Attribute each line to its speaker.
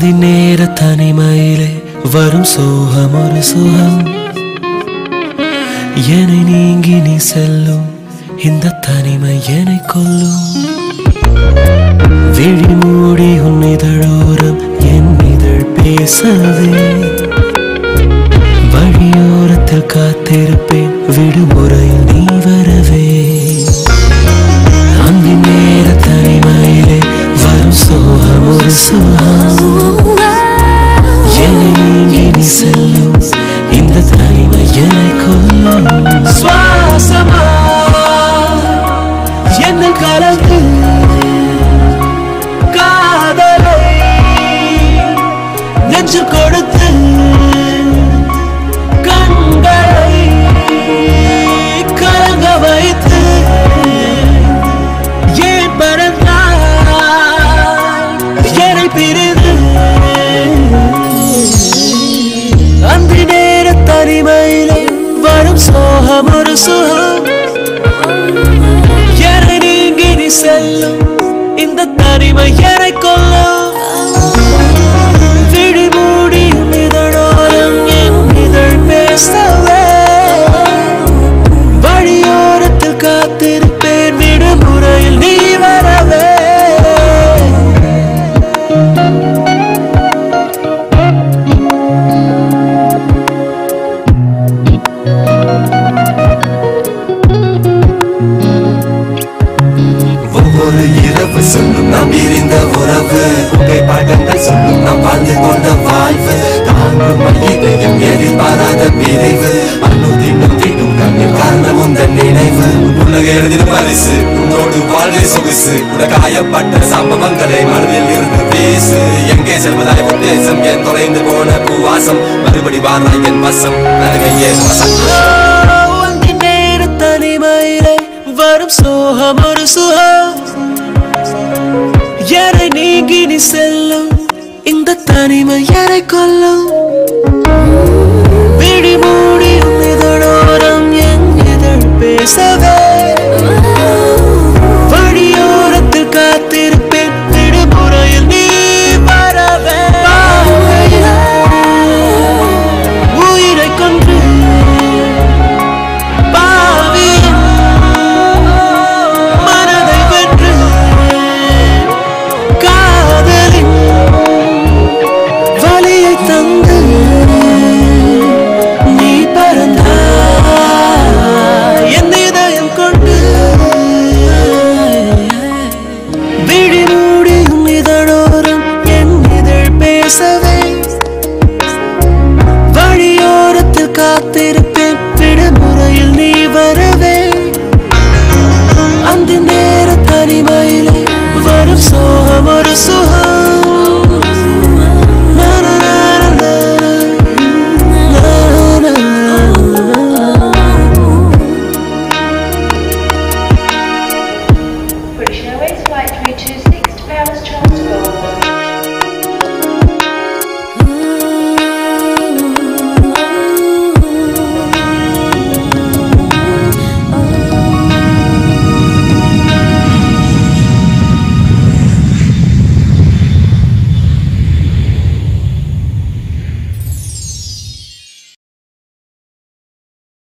Speaker 1: அந்தி நேர தனிமையிலே வரும் சோகம் ஒரு சுகம் என்னை நீங்கி நீ செல்லும் இந்த தனிமை என்னை கொல்லும் விழி மூடி உன் இதழோரம் என் இதழ் பேசவே வழியோரத்தில் காத்திருப்பேன் விடுமுறையில் நீ வரவே அந்தி நேர தனிமையிலே வரும் சோகம் ஒரு சுகம் என்னை நீங்கி நீ செல்லும் இந்த தனிமை என்னை கொல்லும் சுவாசமா என்னை கலந்து காதலை நெஞ்சு கொடுத்து கண்களை கலங்க வைத்து ஏன் பறந்தாய் என்னை பிரிந்து அந்தி நேர தனிமையிலே வரும் சோகம் ஒரு சுகம் என்னை நீங்கி நீ செல்லும் இந்த தனிமை என்னை கொல்லும் விழி மூடி இதழோரம் என் இதழ் பேசவே வழியோரத்தில் காத்திருப்பேன் விடுமுறையில் நீ வரவே
Speaker 2: ஒவ்வொரு இரவு சொல்லும் நாம் பிரிந்த உறவு புகைப்படங்கள் சொல்லும் நாம் வாழ்ந்து கொண்ட வாழ்வு தாங்கும் இதயம் எதிர்பாராத பிரிவு அன்னும் தீட்டும் கண்ணில் காரணம் உந்த நினைவு உலக எழுதின பரிசு உன்னோடு வாழ்வை சொகுசு உனக்காயப்பட்ட சம்பவங்களை மனதில் இருந்து பேசு எங்கே செல்வதாய் உத்தேசம் என் தொலைந்து போன பூவாசம் மறுபடி வாராய் என் வசம் நரகையே
Speaker 1: அந்தி நேர தனிமையிலே வரும் சோகம் ஒரு சுகம் என்னை நீங்கி நீ செல்லும் இந்த தனிமை என்னை கொல்லும்